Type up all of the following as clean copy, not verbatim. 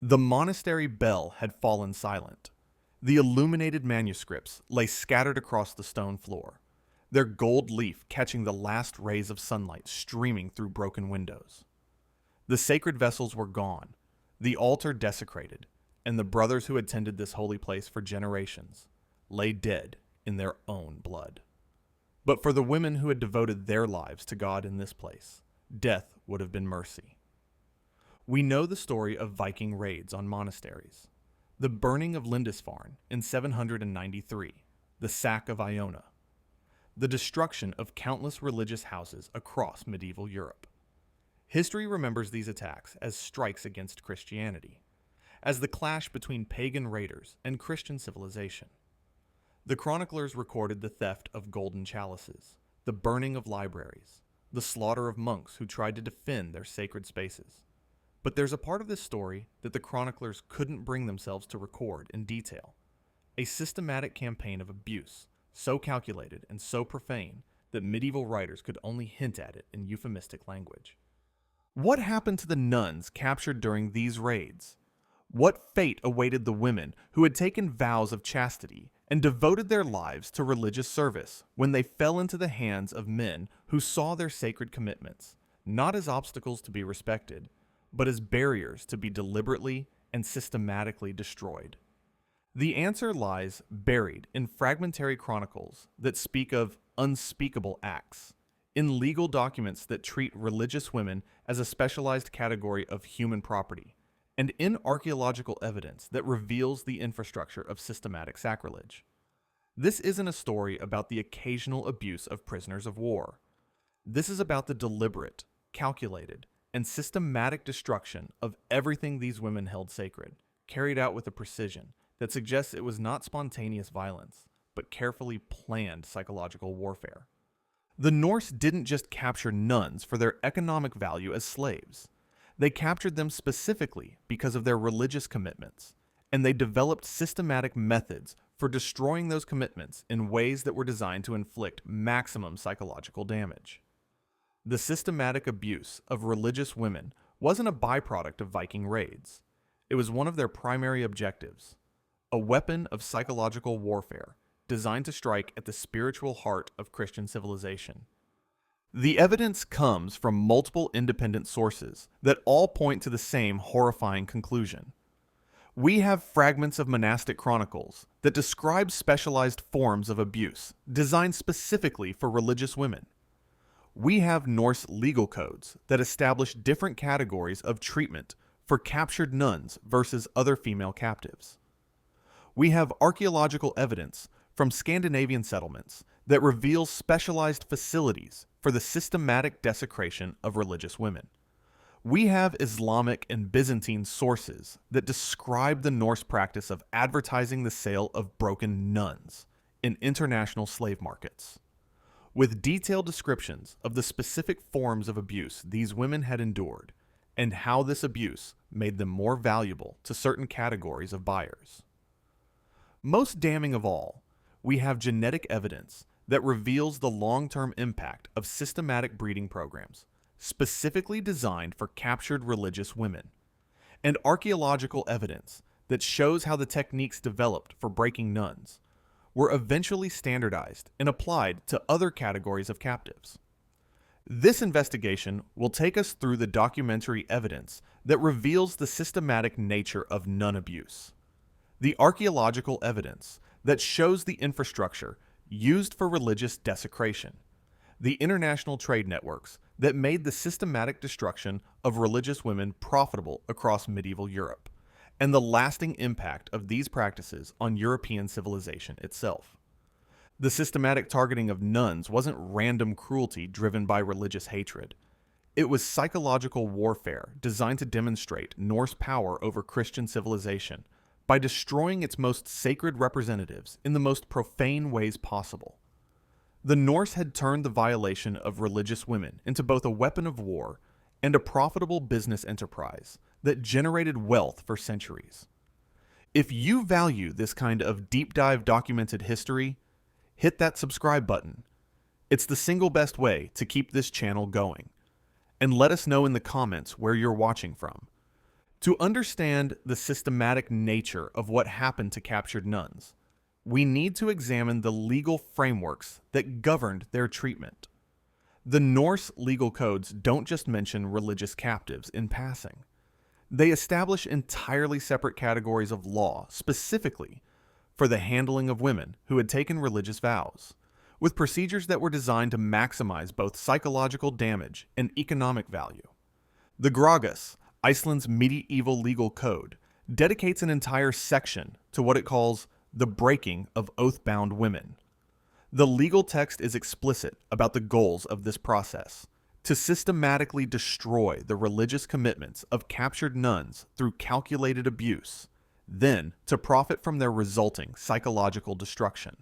The monastery bell had fallen silent. The illuminated manuscripts lay scattered across the stone floor, their gold leaf catching the last rays of sunlight streaming through broken windows. The sacred vessels were gone, the altar desecrated, and the brothers who had tended this holy place for generations lay dead in their own blood. But for the women who had devoted their lives to God in this place, death would have been mercy. We know the story of Viking raids on monasteries, the burning of Lindisfarne in 793, the sack of Iona, the destruction of countless religious houses across medieval Europe. History remembers these attacks as strikes against Christianity, as the clash between pagan raiders and Christian civilization. The chroniclers recorded the theft of golden chalices, the burning of libraries, the slaughter of monks who tried to defend their sacred spaces. But there's a part of this story that the chroniclers couldn't bring themselves to record in detail. A systematic campaign of abuse, so calculated and so profane that medieval writers could only hint at it in euphemistic language. What happened to the nuns captured during these raids? What fate awaited the women who had taken vows of chastity and devoted their lives to religious service when they fell into the hands of men who saw their sacred commitments not as obstacles to be respected, but as barriers to be deliberately and systematically destroyed? The answer lies buried in fragmentary chronicles that speak of unspeakable acts, in legal documents that treat religious women as a specialized category of human property, and in archaeological evidence that reveals the infrastructure of systematic sacrilege. This isn't a story about the occasional abuse of prisoners of war. This is about the deliberate, calculated, and systematic destruction of everything these women held sacred, carried out with a precision that suggests it was not spontaneous violence, but carefully planned psychological warfare. The Norse didn't just capture nuns for their economic value as slaves. They captured them specifically because of their religious commitments, and they developed systematic methods for destroying those commitments in ways that were designed to inflict maximum psychological damage. The systematic abuse of religious women wasn't a byproduct of Viking raids. It was one of their primary objectives, a weapon of psychological warfare designed to strike at the spiritual heart of Christian civilization. The evidence comes from multiple independent sources that all point to the same horrifying conclusion. We have fragments of monastic chronicles that describe specialized forms of abuse designed specifically for religious women. We have Norse legal codes that establish different categories of treatment for captured nuns versus other female captives. We have archaeological evidence from Scandinavian settlements that reveals specialized facilities for the systematic desecration of religious women. We have Islamic and Byzantine sources that describe the Norse practice of advertising the sale of broken nuns in international slave markets, with detailed descriptions of the specific forms of abuse these women had endured and how this abuse made them more valuable to certain categories of buyers. Most damning of all, we have genetic evidence that reveals the long-term impact of systematic breeding programs specifically designed for captured religious women, and archaeological evidence that shows how the techniques developed for breaking nuns were eventually standardized and applied to other categories of captives. This investigation will take us through the documentary evidence that reveals the systematic nature of nun abuse, the archaeological evidence that shows the infrastructure used for religious desecration, the international trade networks that made the systematic destruction of religious women profitable across medieval Europe, and the lasting impact of these practices on European civilization itself. The systematic targeting of nuns wasn't random cruelty driven by religious hatred. It was psychological warfare designed to demonstrate Norse power over Christian civilization by destroying its most sacred representatives in the most profane ways possible. The Norse had turned the violation of religious women into both a weapon of war and a profitable business enterprise that generated wealth for centuries. If you value this kind of deep dive documented history, hit that subscribe button. It's the single best way to keep this channel going. And let us know in the comments where you're watching from. To understand the systematic nature of what happened to captured nuns, we need to examine the legal frameworks that governed their treatment. The Norse legal codes don't just mention religious captives in passing. They establish entirely separate categories of law specifically for the handling of women who had taken religious vows, with procedures that were designed to maximize both psychological damage and economic value. The Gragas, Iceland's medieval legal code, dedicates an entire section to what it calls the breaking of oath-bound women. The legal text is explicit about the goals of this process: to systematically destroy the religious commitments of captured nuns through calculated abuse, then to profit from their resulting psychological destruction.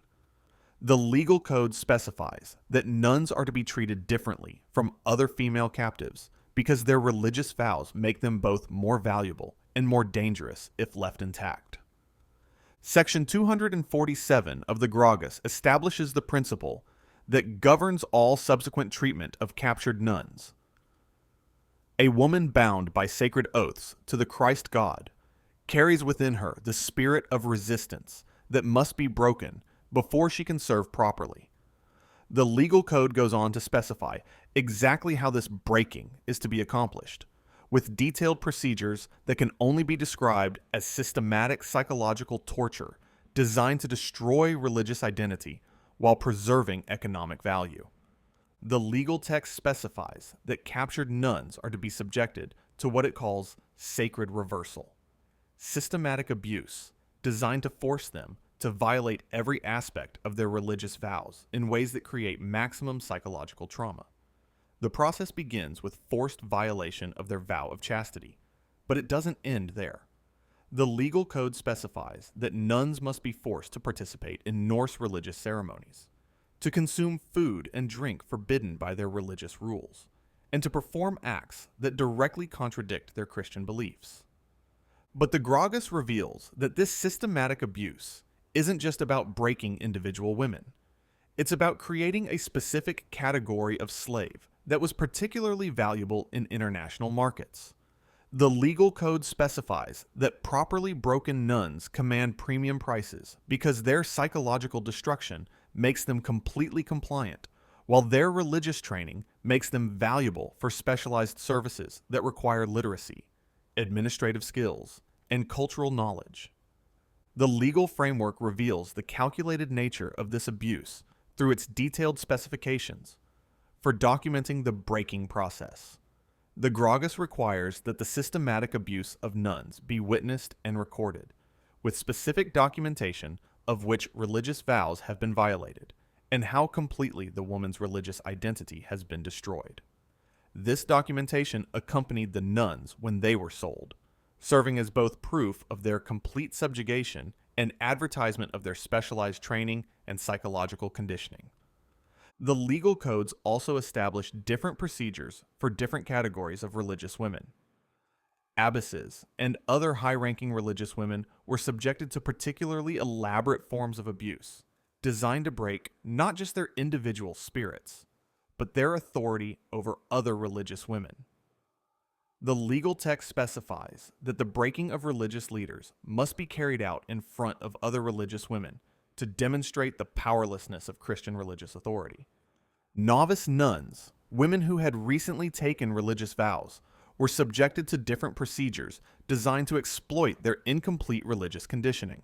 The legal code specifies that nuns are to be treated differently from other female captives because their religious vows make them both more valuable and more dangerous if left intact. Section 247 of the Gragas establishes the principle that governs all subsequent treatment of captured nuns. A woman bound by sacred oaths to the Christ God carries within her the spirit of resistance that must be broken before she can serve properly. The legal code goes on to specify exactly how this breaking is to be accomplished, with detailed procedures that can only be described as systematic psychological torture designed to destroy religious identity while preserving economic value. The legal text specifies that captured nuns are to be subjected to what it calls sacred reversal, systematic abuse designed to force them to violate every aspect of their religious vows in ways that create maximum psychological trauma. The process begins with forced violation of their vow of chastity, but it doesn't end there. The legal code specifies that nuns must be forced to participate in Norse religious ceremonies, to consume food and drink forbidden by their religious rules, and to perform acts that directly contradict their Christian beliefs. But the Gragas reveals that this systematic abuse isn't just about breaking individual women. It's about creating a specific category of slave that was particularly valuable in international markets. The legal code specifies that properly broken nuns command premium prices because their psychological destruction makes them completely compliant, while their religious training makes them valuable for specialized services that require literacy, administrative skills, and cultural knowledge. The legal framework reveals the calculated nature of this abuse through its detailed specifications for documenting the breaking process. The Gragas requires that the systematic abuse of nuns be witnessed and recorded, with specific documentation of which religious vows have been violated, and how completely the woman's religious identity has been destroyed. This documentation accompanied the nuns when they were sold, serving as both proof of their complete subjugation and advertisement of their specialized training and psychological conditioning. The legal codes also establish different procedures for different categories of religious women. Abbesses and other high-ranking religious women were subjected to particularly elaborate forms of abuse, designed to break not just their individual spirits, but their authority over other religious women. The legal text specifies that the breaking of religious leaders must be carried out in front of other religious women to demonstrate the powerlessness of Christian religious authority. Novice nuns, women who had recently taken religious vows, were subjected to different procedures designed to exploit their incomplete religious conditioning.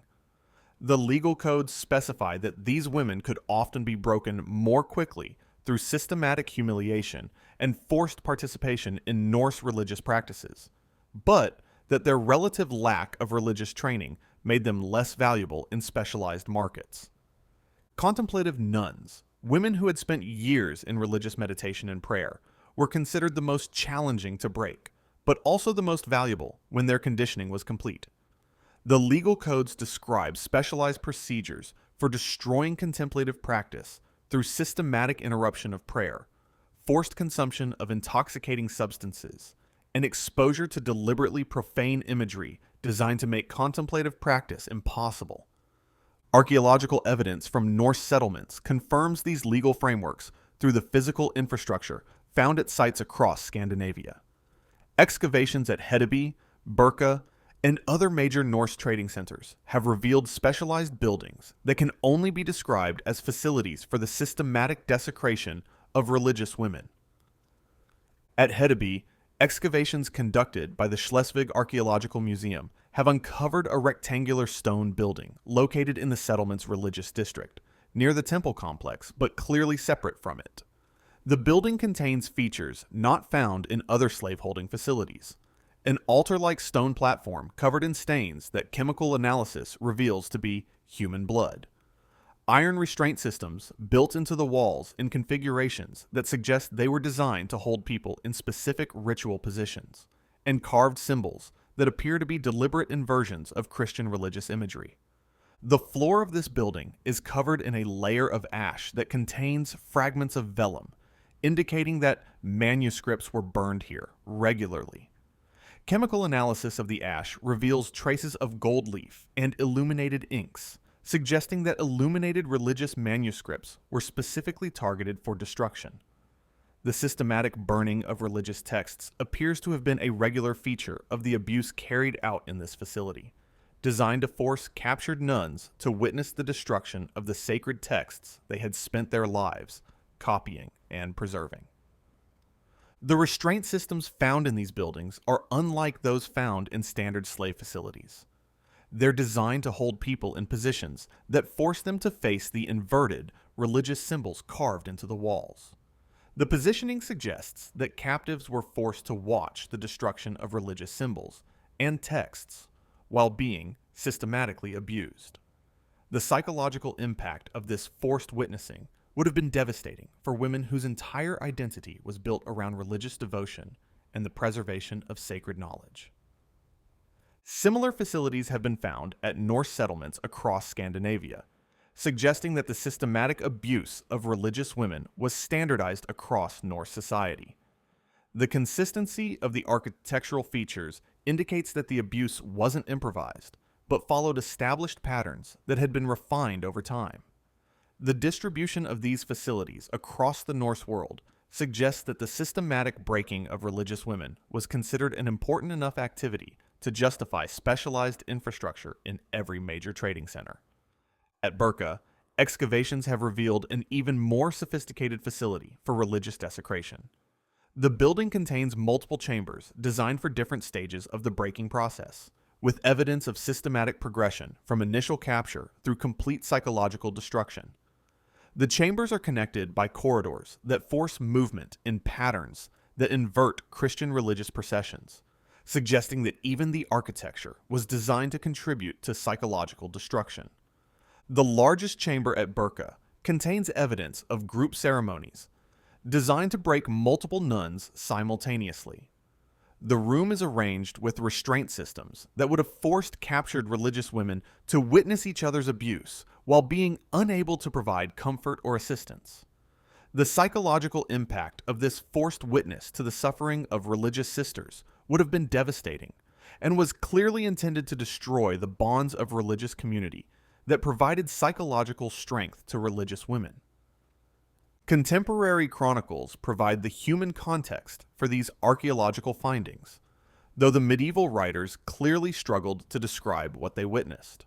The legal codes specify that these women could often be broken more quickly through systematic humiliation and forced participation in Norse religious practices, but that their relative lack of religious training made them less valuable in specialized markets. Contemplative nuns, women who had spent years in religious meditation and prayer, were considered the most challenging to break, but also the most valuable when their conditioning was complete. The legal codes describe specialized procedures for destroying contemplative practice through systematic interruption of prayer, forced consumption of intoxicating substances, and exposure to deliberately profane imagery designed to make contemplative practice impossible. Archaeological evidence from Norse settlements confirms these legal frameworks through the physical infrastructure found at sites across Scandinavia. Excavations at Hedeby, Burka, and other major Norse trading centers have revealed specialized buildings that can only be described as facilities for the systematic desecration of religious women. At Hedeby, excavations conducted by the Schleswig Archaeological Museum have uncovered a rectangular stone building located in the settlement's religious district, near the temple complex but clearly separate from it. The building contains features not found in other slaveholding facilities. An altar-like stone platform covered in stains that chemical analysis reveals to be human blood. Iron restraint systems built into the walls in configurations that suggest they were designed to hold people in specific ritual positions, and carved symbols that appear to be deliberate inversions of Christian religious imagery. The floor of this building is covered in a layer of ash that contains fragments of vellum, indicating that manuscripts were burned here regularly. Chemical analysis of the ash reveals traces of gold leaf and illuminated inks, suggesting that illuminated religious manuscripts were specifically targeted for destruction. The systematic burning of religious texts appears to have been a regular feature of the abuse carried out in this facility, designed to force captured nuns to witness the destruction of the sacred texts they had spent their lives copying and preserving. The restraint systems found in these buildings are unlike those found in standard slave facilities. They're designed to hold people in positions that force them to face the inverted religious symbols carved into the walls. The positioning suggests that captives were forced to watch the destruction of religious symbols and texts while being systematically abused. The psychological impact of this forced witnessing would have been devastating for women whose entire identity was built around religious devotion and the preservation of sacred knowledge. Similar facilities have been found at Norse settlements across Scandinavia, suggesting that the systematic abuse of religious women was standardized across Norse society. The consistency of the architectural features indicates that the abuse wasn't improvised, but followed established patterns that had been refined over time. The distribution of these facilities across the Norse world suggests that the systematic breaking of religious women was considered an important enough activity to justify specialized infrastructure in every major trading center. At Burka, excavations have revealed an even more sophisticated facility for religious desecration. The building contains multiple chambers designed for different stages of the breaking process, with evidence of systematic progression from initial capture through complete psychological destruction. The chambers are connected by corridors that force movement in patterns that invert Christian religious processions, suggesting that even the architecture was designed to contribute to psychological destruction. The largest chamber at Burka contains evidence of group ceremonies designed to break multiple nuns simultaneously. The room is arranged with restraint systems that would have forced captured religious women to witness each other's abuse while being unable to provide comfort or assistance. The psychological impact of this forced witness to the suffering of religious sisters would have been devastating, and was clearly intended to destroy the bonds of religious community that provided psychological strength to religious women. Contemporary chronicles provide the human context for these archaeological findings, though the medieval writers clearly struggled to describe what they witnessed.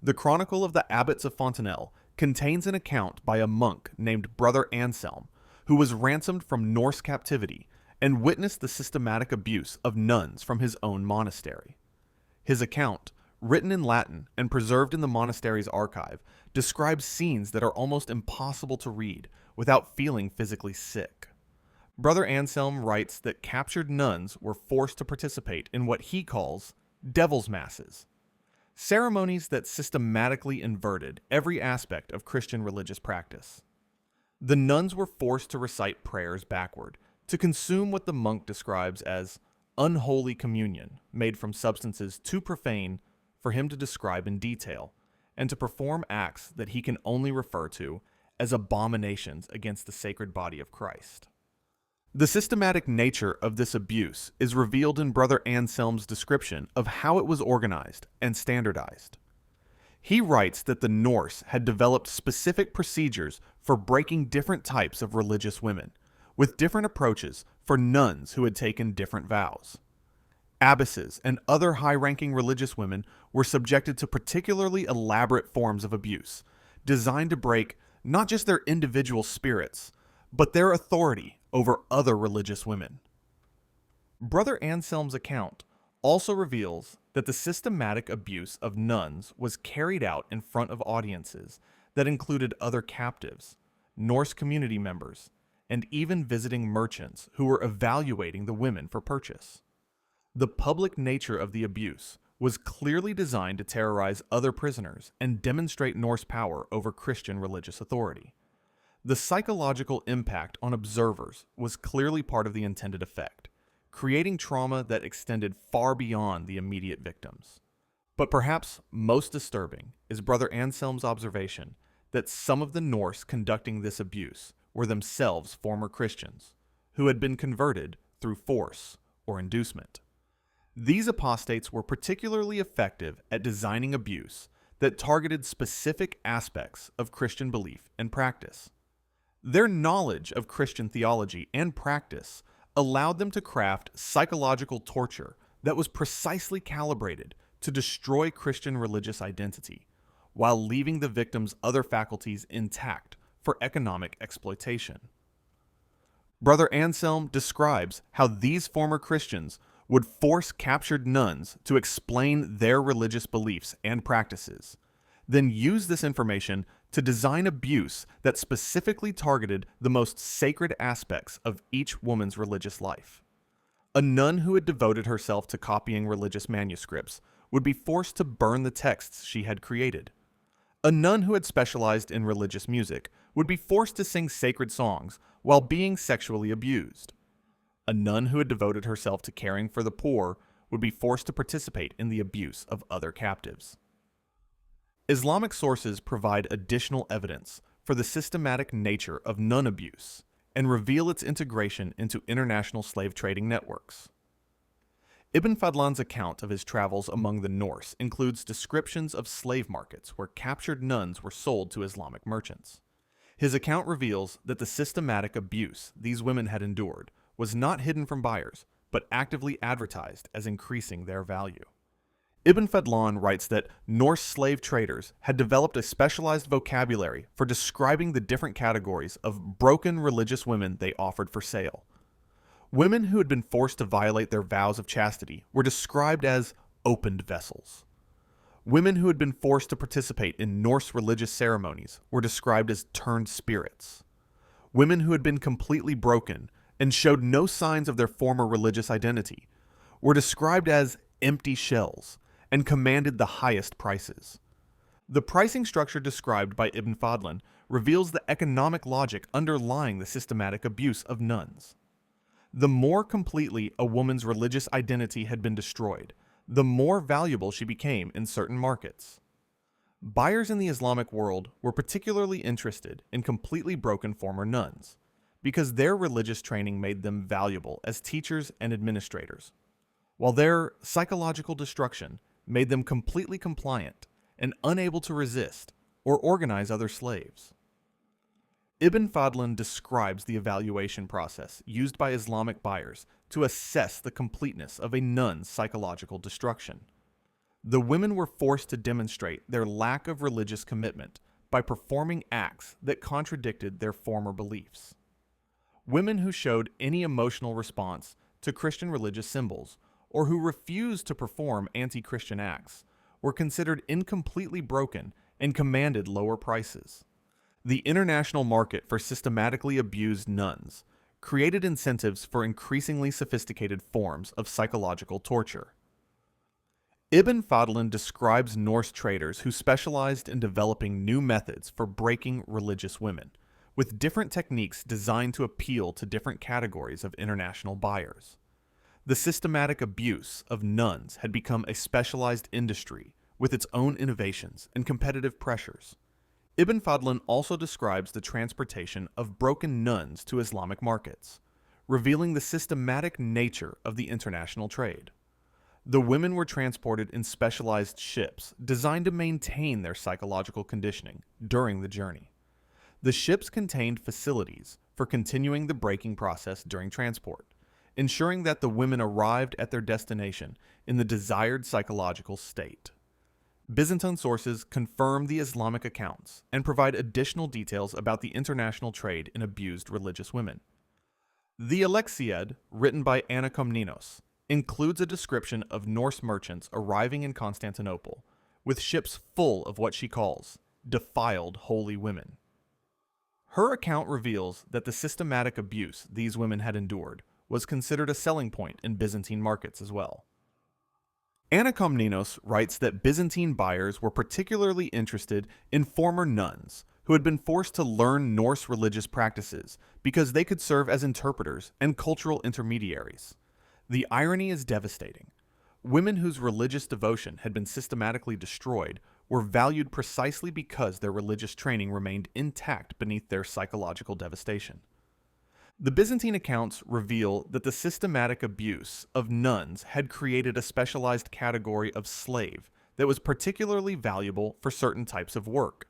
The Chronicle of the Abbots of Fontenelle contains an account by a monk named Brother Anselm, who was ransomed from Norse captivity and witnessed the systematic abuse of nuns from his own monastery. His account, written in Latin and preserved in the monastery's archive, describes scenes that are almost impossible to read without feeling physically sick. Brother Anselm writes that captured nuns were forced to participate in what he calls devil's masses, ceremonies that systematically inverted every aspect of Christian religious practice. The nuns were forced to recite prayers backward, to consume what the monk describes as unholy communion made from substances too profane for him to describe in detail, and to perform acts that he can only refer to as abominations against the sacred body of Christ. The systematic nature of this abuse is revealed in Brother Anselm's description of how it was organized and standardized. He writes that the Norse had developed specific procedures for breaking different types of religious women, with different approaches for nuns who had taken different vows. Abbesses and other high-ranking religious women were subjected to particularly elaborate forms of abuse, designed to break not just their individual spirits, but their authority over other religious women. Brother Anselm's account also reveals that the systematic abuse of nuns was carried out in front of audiences that included other captives, Norse community members, and even visiting merchants who were evaluating the women for purchase. The public nature of the abuse was clearly designed to terrorize other prisoners and demonstrate Norse power over Christian religious authority. The psychological impact on observers was clearly part of the intended effect, creating trauma that extended far beyond the immediate victims. But perhaps most disturbing is Brother Anselm's observation that some of the Norse conducting this abuse were themselves former Christians, who had been converted through force or inducement. These apostates were particularly effective at designing abuse that targeted specific aspects of Christian belief and practice. Their knowledge of Christian theology and practice allowed them to craft psychological torture that was precisely calibrated to destroy Christian religious identity, while leaving the victim's other faculties intact for economic exploitation. Brother Anselm describes how these former Christians would force captured nuns to explain their religious beliefs and practices, then use this information to design abuse that specifically targeted the most sacred aspects of each woman's religious life. A nun who had devoted herself to copying religious manuscripts would be forced to burn the texts she had created. A nun who had specialized in religious music would be forced to sing sacred songs while being sexually abused. A nun who had devoted herself to caring for the poor would be forced to participate in the abuse of other captives. Islamic sources provide additional evidence for the systematic nature of nun abuse and reveal its integration into international slave trading networks. Ibn Fadlan's account of his travels among the Norse includes descriptions of slave markets where captured nuns were sold to Islamic merchants. His account reveals that the systematic abuse these women had endured was not hidden from buyers, but actively advertised as increasing their value. Ibn Fadlan writes that Norse slave traders had developed a specialized vocabulary for describing the different categories of broken religious women they offered for sale. Women who had been forced to violate their vows of chastity were described as opened vessels. Women who had been forced to participate in Norse religious ceremonies were described as turned spirits. Women who had been completely broken and showed no signs of their former religious identity were described as empty shells and commanded the highest prices. The pricing structure described by Ibn Fadlan reveals the economic logic underlying the systematic abuse of nuns. The more completely a woman's religious identity had been destroyed, the more valuable she became in certain markets. Buyers in the Islamic world were particularly interested in completely broken former nuns, because their religious training made them valuable as teachers and administrators, while their psychological destruction made them completely compliant and unable to resist or organize other slaves. Ibn Fadlan describes the evaluation process used by Islamic buyers to assess the completeness of a nun's psychological destruction. The women were forced to demonstrate their lack of religious commitment by performing acts that contradicted their former beliefs. Women who showed any emotional response to Christian religious symbols or who refused to perform anti-Christian acts were considered incompletely broken and commanded lower prices. The international market for systematically abused nuns created incentives for increasingly sophisticated forms of psychological torture. Ibn Fadlan describes Norse traders who specialized in developing new methods for breaking religious women, with different techniques designed to appeal to different categories of international buyers. The systematic abuse of nuns had become a specialized industry with its own innovations and competitive pressures. Ibn Fadlan also describes the transportation of broken nuns to Islamic markets, revealing the systematic nature of the international trade. The women were transported in specialized ships designed to maintain their psychological conditioning during the journey. The ships contained facilities for continuing the breaking process during transport, ensuring that the women arrived at their destination in the desired psychological state. Byzantine sources confirm the Islamic accounts and provide additional details about the international trade in abused religious women. The Alexiad, written by Anna Komnenos, includes a description of Norse merchants arriving in Constantinople with ships full of what she calls defiled holy women. Her account reveals that the systematic abuse these women had endured was considered a selling point in Byzantine markets as well. Anna Komnenos writes that Byzantine buyers were particularly interested in former nuns who had been forced to learn Norse religious practices because they could serve as interpreters and cultural intermediaries. The irony is devastating. Women whose religious devotion had been systematically destroyed were valued precisely because their religious training remained intact beneath their psychological devastation. The Byzantine accounts reveal that the systematic abuse of nuns had created a specialized category of slave that was particularly valuable for certain types of work.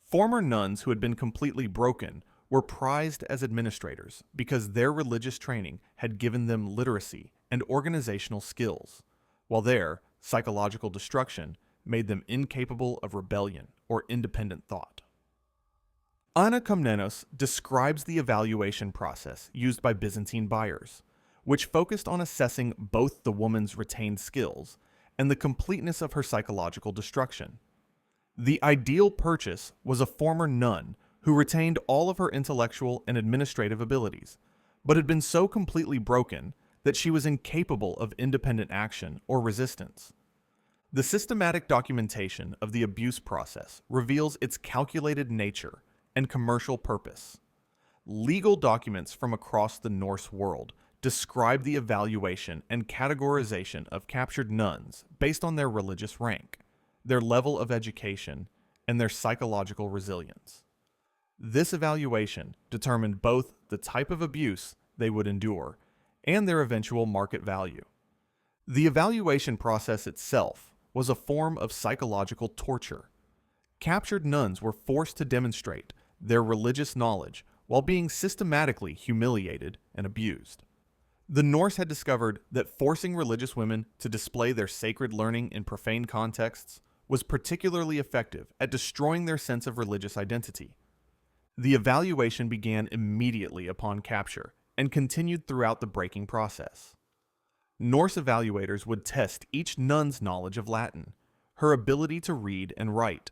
Former nuns who had been completely broken were prized as administrators because their religious training had given them literacy and organizational skills, while their psychological destruction made them incapable of rebellion or independent thought. Anna Komnenos describes the evaluation process used by Byzantine buyers, which focused on assessing both the woman's retained skills and the completeness of her psychological destruction. The ideal purchase was a former nun who retained all of her intellectual and administrative abilities, but had been so completely broken that she was incapable of independent action or resistance. The systematic documentation of the abuse process reveals its calculated nature and commercial purpose. Legal documents from across the Norse world describe the evaluation and categorization of captured nuns based on their religious rank, their level of education, and their psychological resilience. This evaluation determined both the type of abuse they would endure and their eventual market value. The evaluation process itself was a form of psychological torture. Captured nuns were forced to demonstrate their religious knowledge while being systematically humiliated and abused. The Norse had discovered that forcing religious women to display their sacred learning in profane contexts was particularly effective at destroying their sense of religious identity. The evaluation began immediately upon capture and continued throughout the breaking process. Norse evaluators would test each nun's knowledge of Latin, her ability to read and write,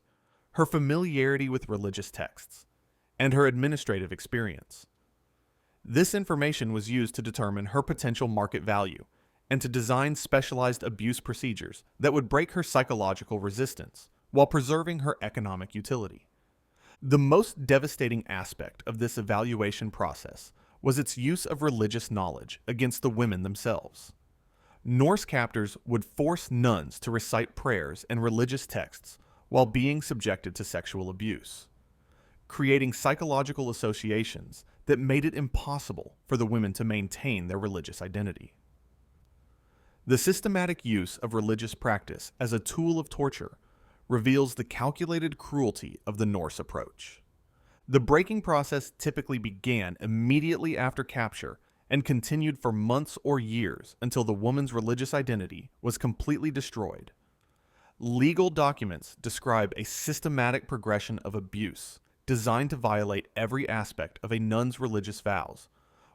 her familiarity with religious texts, and her administrative experience. This information was used to determine her potential market value and to design specialized abuse procedures that would break her psychological resistance while preserving her economic utility. The most devastating aspect of this evaluation process was its use of religious knowledge against the women themselves. Norse captors would force nuns to recite prayers and religious texts while being subjected to sexual abuse, creating psychological associations that made it impossible for the women to maintain their religious identity. The systematic use of religious practice as a tool of torture reveals the calculated cruelty of the Norse approach. The breaking process typically began immediately after capture and continued for months or years until the woman's religious identity was completely destroyed. Legal documents describe a systematic progression of abuse designed to violate every aspect of a nun's religious vows,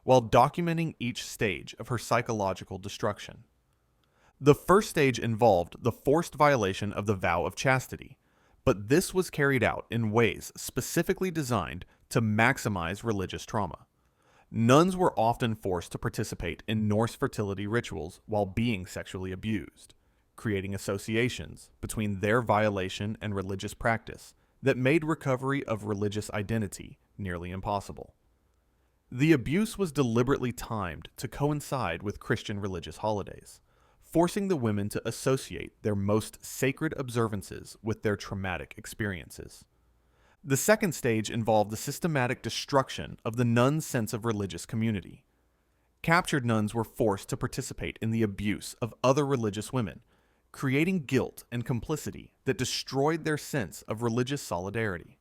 while documenting each stage of her psychological destruction. The first stage involved the forced violation of the vow of chastity, but this was carried out in ways specifically designed to maximize religious trauma. Nuns were often forced to participate in Norse fertility rituals while being sexually abused, creating associations between their violation and religious practice that made recovery of religious identity nearly impossible. The abuse was deliberately timed to coincide with Christian religious holidays, forcing the women to associate their most sacred observances with their traumatic experiences. The second stage involved the systematic destruction of the nuns' sense of religious community. Captured nuns were forced to participate in the abuse of other religious women, creating guilt and complicity that destroyed their sense of religious solidarity.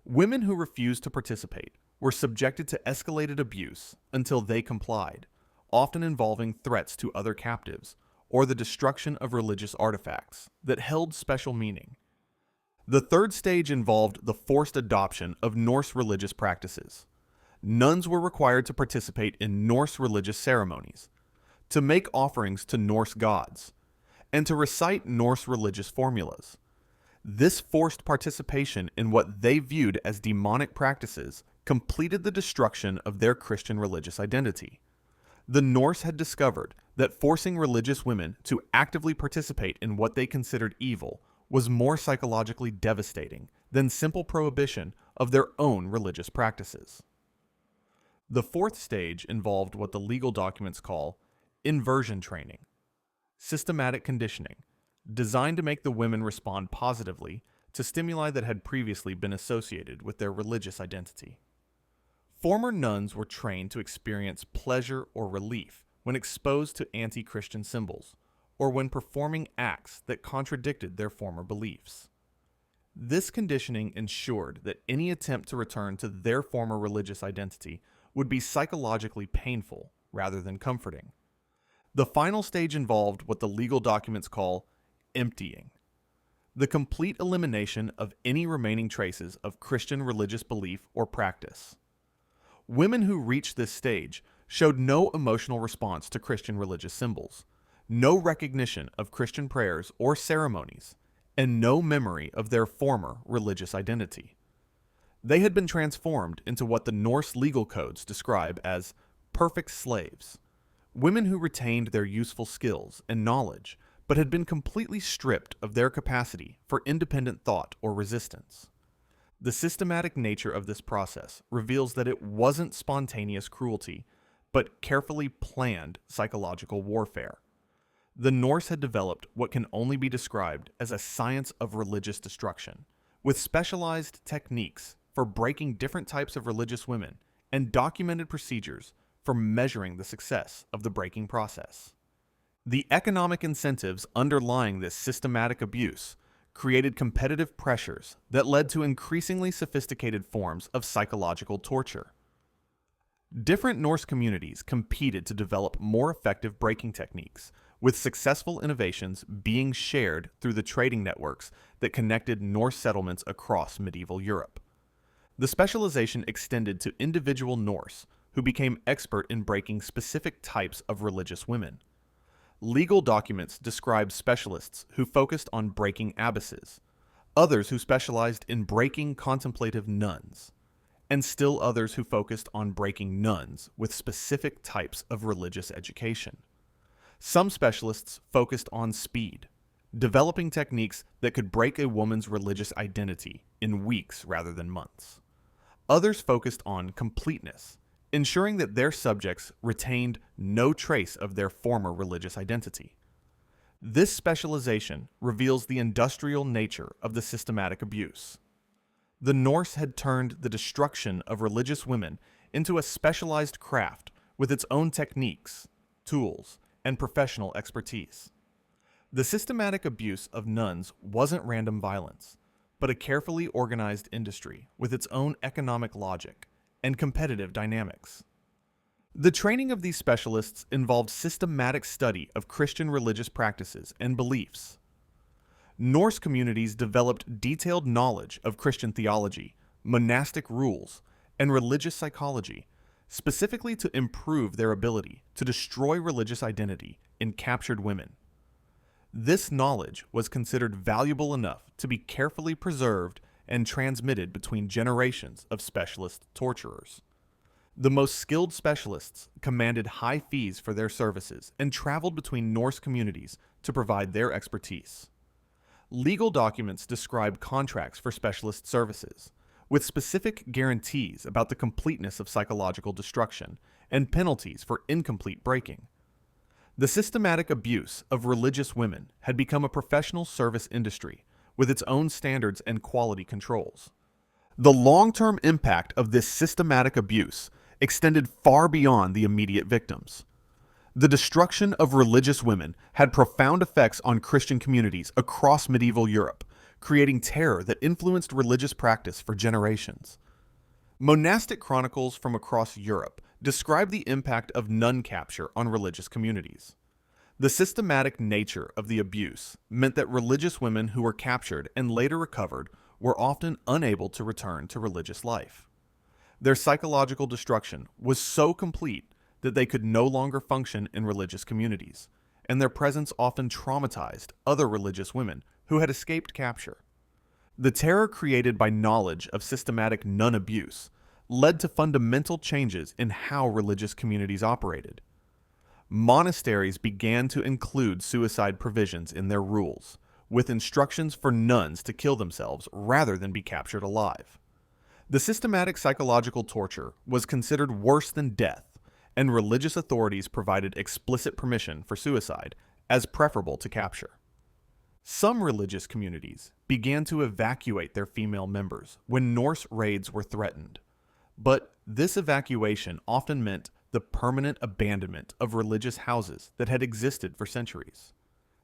Women who refused to participate were subjected to escalated abuse until they complied, often involving threats to other captives or the destruction of religious artifacts that held special meaning. The third stage involved the forced adoption of Norse religious practices. Nuns were required to participate in Norse religious ceremonies, to make offerings to Norse gods, and to recite Norse religious formulas. This forced participation in what they viewed as demonic practices completed the destruction of their Christian religious identity. The Norse had discovered that forcing religious women to actively participate in what they considered evil was more psychologically devastating than simple prohibition of their own religious practices. The fourth stage involved what the legal documents call inversion training, systematic conditioning, designed to make the women respond positively to stimuli that had previously been associated with their religious identity. Former nuns were trained to experience pleasure or relief when exposed to anti-Christian symbols, or when performing acts that contradicted their former beliefs. This conditioning ensured that any attempt to return to their former religious identity would be psychologically painful rather than comforting. The final stage involved what the legal documents call emptying, the complete elimination of any remaining traces of Christian religious belief or practice. Women who reached this stage showed no emotional response to Christian religious symbols, no recognition of Christian prayers or ceremonies, and no memory of their former religious identity. They had been transformed into what the Norse legal codes describe as perfect slaves, women who retained their useful skills and knowledge, but had been completely stripped of their capacity for independent thought or resistance. The systematic nature of this process reveals that it wasn't spontaneous cruelty, but carefully planned psychological warfare. The Norse had developed what can only be described as a science of religious destruction, with specialized techniques for breaking different types of religious women and documented procedures for measuring the success of the breaking process. The economic incentives underlying this systematic abuse created competitive pressures that led to increasingly sophisticated forms of psychological torture. Different Norse communities competed to develop more effective breaking techniques, with successful innovations being shared through the trading networks that connected Norse settlements across medieval Europe. The specialization extended to individual Norse, who became expert in breaking specific types of religious women. Legal documents describe specialists who focused on breaking abbesses, others who specialized in breaking contemplative nuns, and still others who focused on breaking nuns with specific types of religious education. Some specialists focused on speed, developing techniques that could break a woman's religious identity in weeks rather than months. Others focused on completeness, ensuring that their subjects retained no trace of their former religious identity. This specialization reveals the industrial nature of the systematic abuse. The Norse had turned the destruction of religious women into a specialized craft with its own techniques, tools, and professional expertise. The systematic abuse of nuns wasn't random violence, but a carefully organized industry with its own economic logic and competitive dynamics. The training of these specialists involved systematic study of Christian religious practices and beliefs. Norse communities developed detailed knowledge of Christian theology, monastic rules, and religious psychology, specifically to improve their ability to destroy religious identity in captured women. This knowledge was considered valuable enough to be carefully preserved and transmitted between generations of specialist torturers. The most skilled specialists commanded high fees for their services and traveled between Norse communities to provide their expertise. Legal documents describe contracts for specialist services, with specific guarantees about the completeness of psychological destruction and penalties for incomplete breaking. The systematic abuse of religious women had become a professional service industry with its own standards and quality controls. The long-term impact of this systematic abuse extended far beyond the immediate victims. The destruction of religious women had profound effects on Christian communities across medieval Europe, creating terror that influenced religious practice for generations. Monastic chronicles from across Europe describe the impact of nun capture on religious communities. The systematic nature of the abuse meant that religious women who were captured and later recovered were often unable to return to religious life. Their psychological destruction was so complete that they could no longer function in religious communities, and their presence often traumatized other religious women who had escaped capture. The terror created by knowledge of systematic nun abuse led to fundamental changes in how religious communities operated. Monasteries began to include suicide provisions in their rules, with instructions for nuns to kill themselves rather than be captured alive. The systematic psychological torture was considered worse than death, and religious authorities provided explicit permission for suicide as preferable to capture. Some religious communities began to evacuate their female members when Norse raids were threatened, but this evacuation often meant the permanent abandonment of religious houses that had existed for centuries.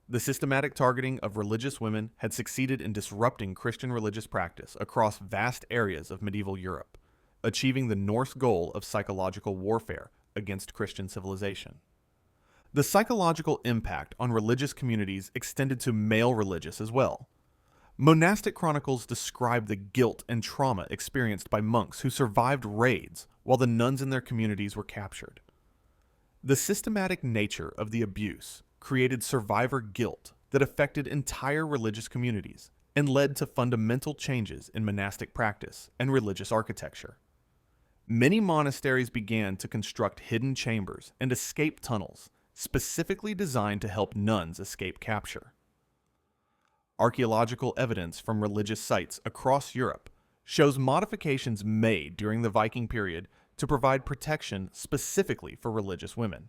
The systematic targeting of religious women had succeeded in disrupting Christian religious practice across vast areas of medieval Europe, achieving the Norse goal of psychological warfare against Christian civilization. The psychological impact on religious communities extended to male religious as well. Monastic chronicles describe the guilt and trauma experienced by monks who survived raids while the nuns in their communities were captured. The systematic nature of the abuse created survivor guilt that affected entire religious communities and led to fundamental changes in monastic practice and religious architecture. Many monasteries began to construct hidden chambers and escape tunnels specifically designed to help nuns escape capture. Archaeological evidence from religious sites across Europe shows modifications made during the Viking period to provide protection specifically for religious women.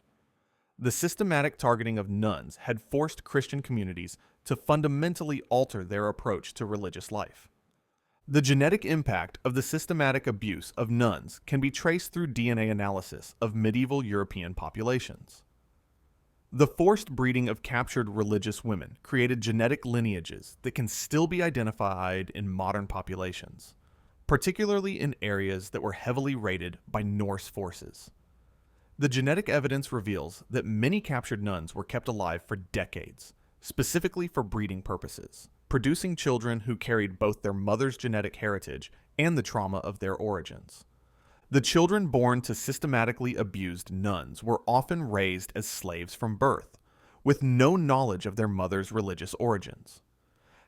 The systematic targeting of nuns had forced Christian communities to fundamentally alter their approach to religious life. The genetic impact of the systematic abuse of nuns can be traced through DNA analysis of medieval European populations. The forced breeding of captured religious women created genetic lineages that can still be identified in modern populations, particularly in areas that were heavily raided by Norse forces. The genetic evidence reveals that many captured nuns were kept alive for decades, specifically for breeding purposes, producing children who carried both their mother's genetic heritage and the trauma of their origins. The children born to systematically abused nuns were often raised as slaves from birth, with no knowledge of their mother's religious origins.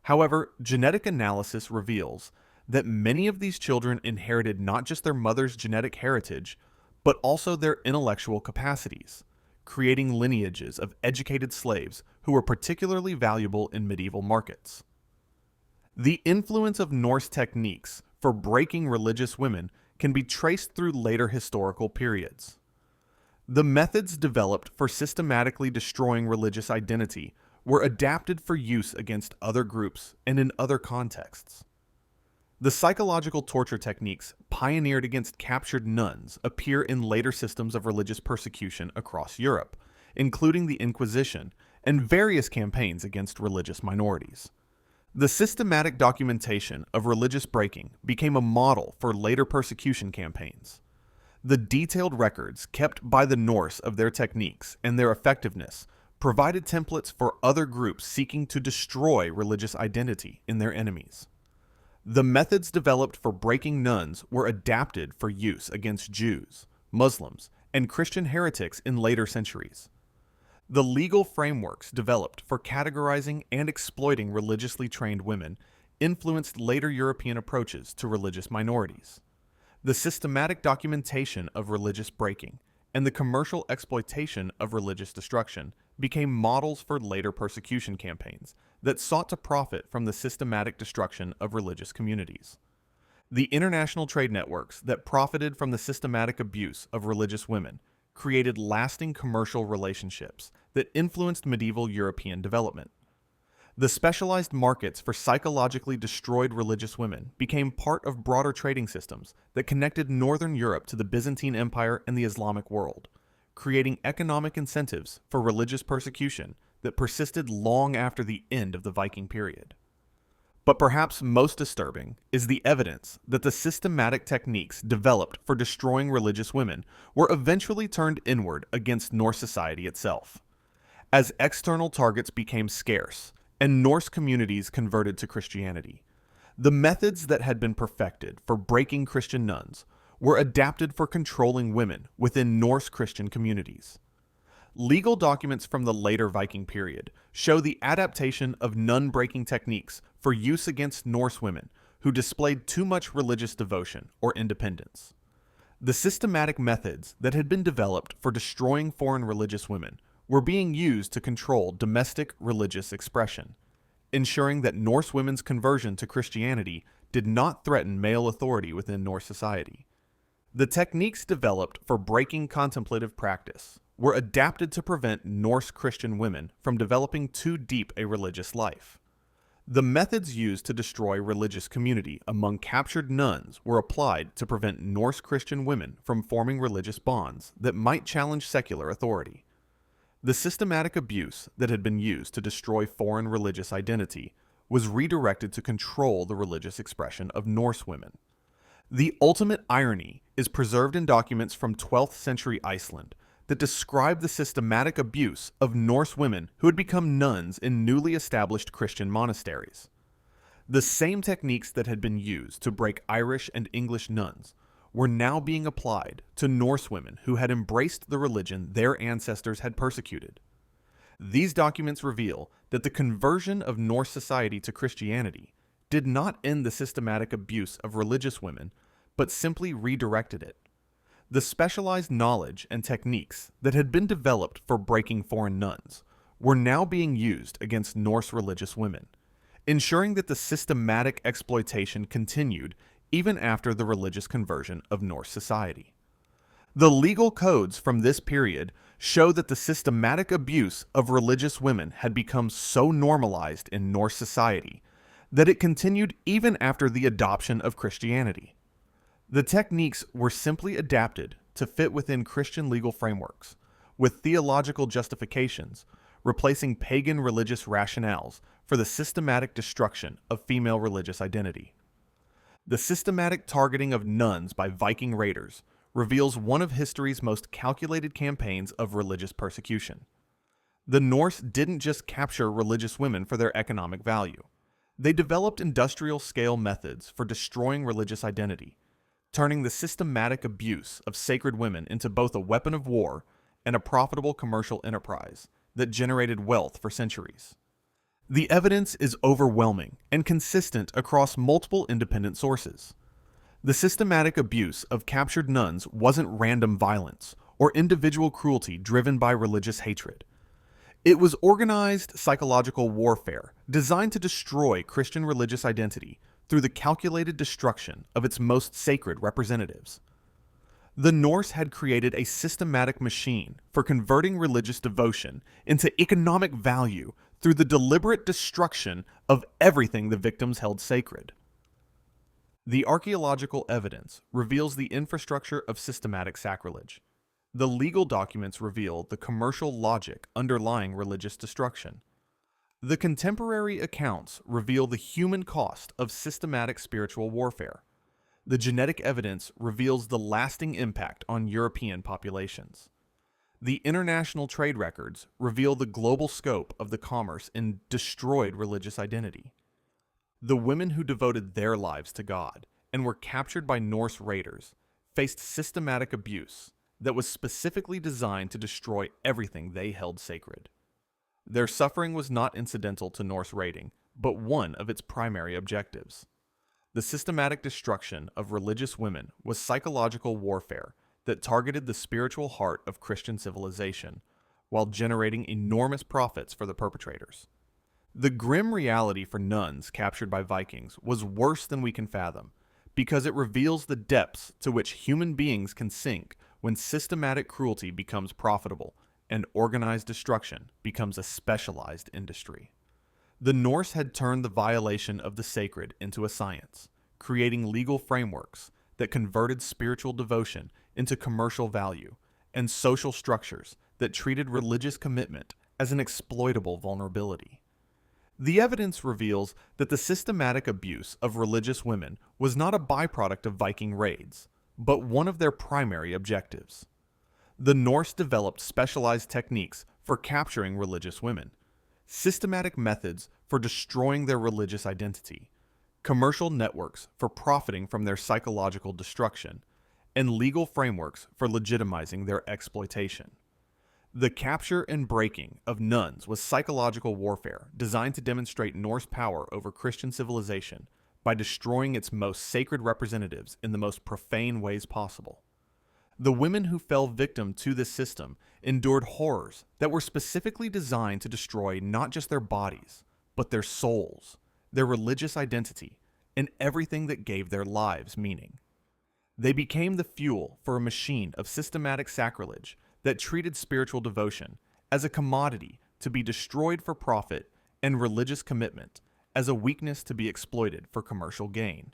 However, genetic analysis reveals that many of these children inherited not just their mother's genetic heritage, but also their intellectual capacities, creating lineages of educated slaves who were particularly valuable in medieval markets. The influence of Norse techniques for breaking religious women can be traced through later historical periods. The methods developed for systematically destroying religious identity were adapted for use against other groups and in other contexts. The psychological torture techniques pioneered against captured nuns appear in later systems of religious persecution across Europe, including the Inquisition and various campaigns against religious minorities. The systematic documentation of religious breaking became a model for later persecution campaigns. The detailed records kept by the Norse of their techniques and their effectiveness provided templates for other groups seeking to destroy religious identity in their enemies. The methods developed for breaking nuns were adapted for use against Jews, Muslims, and Christian heretics in later centuries. The legal frameworks developed for categorizing and exploiting religiously trained women influenced later European approaches to religious minorities. The systematic documentation of religious breaking and the commercial exploitation of religious destruction became models for later persecution campaigns that sought to profit from the systematic destruction of religious communities. The international trade networks that profited from the systematic abuse of religious women created lasting commercial relationships that influenced medieval European development. The specialized markets for psychologically destroyed religious women became part of broader trading systems that connected Northern Europe to the Byzantine Empire and the Islamic world, creating economic incentives for religious persecution that persisted long after the end of the Viking period. But perhaps most disturbing is the evidence that the systematic techniques developed for destroying religious women were eventually turned inward against Norse society itself. As external targets became scarce and Norse communities converted to Christianity, the methods that had been perfected for breaking Christian nuns were adapted for controlling women within Norse Christian communities. Legal documents from the later Viking period show the adaptation of nun-breaking techniques for use against Norse women who displayed too much religious devotion or independence. The systematic methods that had been developed for destroying foreign religious women were being used to control domestic religious expression, ensuring that Norse women's conversion to Christianity did not threaten male authority within Norse society. The techniques developed for breaking contemplative practice were adapted to prevent Norse Christian women from developing too deep a religious life. The methods used to destroy religious community among captured nuns were applied to prevent Norse Christian women from forming religious bonds that might challenge secular authority. The systematic abuse that had been used to destroy foreign religious identity was redirected to control the religious expression of Norse women. The ultimate irony is preserved in documents from 12th century Iceland that describe the systematic abuse of Norse women who had become nuns in newly established Christian monasteries. The same techniques that had been used to break Irish and English nuns were now being applied to Norse women who had embraced the religion their ancestors had persecuted. These documents reveal that the conversion of Norse society to Christianity did not end the systematic abuse of religious women, but simply redirected it. The specialized knowledge and techniques that had been developed for breaking foreign nuns were now being used against Norse religious women, ensuring that the systematic exploitation continued even after the religious conversion of Norse society. The legal codes from this period show that the systematic abuse of religious women had become so normalized in Norse society that it continued even after the adoption of Christianity. The techniques were simply adapted to fit within Christian legal frameworks, with theological justifications replacing pagan religious rationales for the systematic destruction of female religious identity. The systematic targeting of nuns by Viking raiders reveals one of history's most calculated campaigns of religious persecution. The Norse didn't just capture religious women for their economic value. They developed industrial-scale methods for destroying religious identity, turning the systematic abuse of sacred women into both a weapon of war and a profitable commercial enterprise that generated wealth for centuries. The evidence is overwhelming and consistent across multiple independent sources. The systematic abuse of captured nuns wasn't random violence or individual cruelty driven by religious hatred. It was organized psychological warfare designed to destroy Christian religious identity through the calculated destruction of its most sacred representatives. The Norse had created a systematic machine for converting religious devotion into economic value through the deliberate destruction of everything the victims held sacred. The archaeological evidence reveals the infrastructure of systematic sacrilege. The legal documents reveal the commercial logic underlying religious destruction. The contemporary accounts reveal the human cost of systematic spiritual warfare. The genetic evidence reveals the lasting impact on European populations. The international trade records reveal the global scope of the commerce in destroyed religious identity. The women who devoted their lives to God and were captured by Norse raiders faced systematic abuse that was specifically designed to destroy everything they held sacred. Their suffering was not incidental to Norse raiding, but one of its primary objectives. The systematic destruction of religious women was psychological warfare that targeted the spiritual heart of Christian civilization, while generating enormous profits for the perpetrators. The grim reality for nuns captured by Vikings was worse than we can fathom, because it reveals the depths to which human beings can sink when systematic cruelty becomes profitable and organized destruction becomes a specialized industry. The Norse had turned the violation of the sacred into a science, creating legal frameworks that converted spiritual devotion into commercial value and social structures that treated religious commitment as an exploitable vulnerability. The evidence reveals that the systematic abuse of religious women was not a byproduct of Viking raids, but one of their primary objectives. The Norse developed specialized techniques for capturing religious women, systematic methods for destroying their religious identity, commercial networks for profiting from their psychological destruction, and legal frameworks for legitimizing their exploitation. The capture and breaking of nuns was psychological warfare designed to demonstrate Norse power over Christian civilization by destroying its most sacred representatives in the most profane ways possible. The women who fell victim to this system endured horrors that were specifically designed to destroy not just their bodies, but their souls, their religious identity, and everything that gave their lives meaning. They became the fuel for a machine of systematic sacrilege that treated spiritual devotion as a commodity to be destroyed for profit and religious commitment as a weakness to be exploited for commercial gain.